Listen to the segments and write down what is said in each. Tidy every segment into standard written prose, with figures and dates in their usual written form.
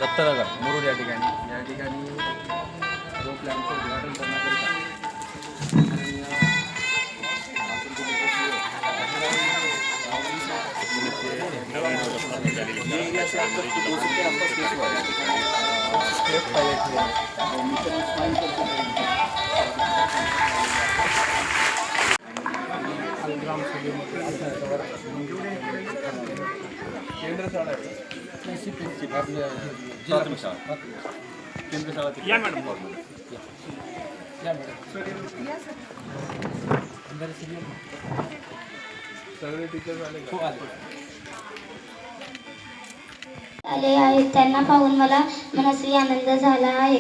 दत्तनगर मुरुड या ठिकाणी जो प्लॅनचं उद्घाटन करण्याकरिता केंद्र शाळा केंद्र शाळा या मॅडम सगळे टीचर आले आहेत. त्यांना पाहून मला मनस्वी आनंद झाला आहे.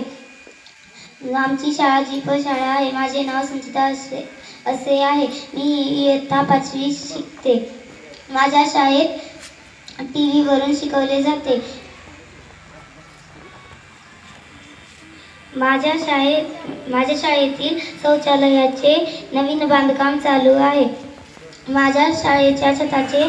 आमची शाळा जीप शाळा आहे. माझे नाव संचिता असे आहे. मी इयत्ता 5वी शिकते. माझ्या शाळेत TV वरून शिकवले जाते. माझ्या शाळेतील शौचालयाचे नवीन बांधकाम चालू आहे. माझ्या शाळेच्या छताचे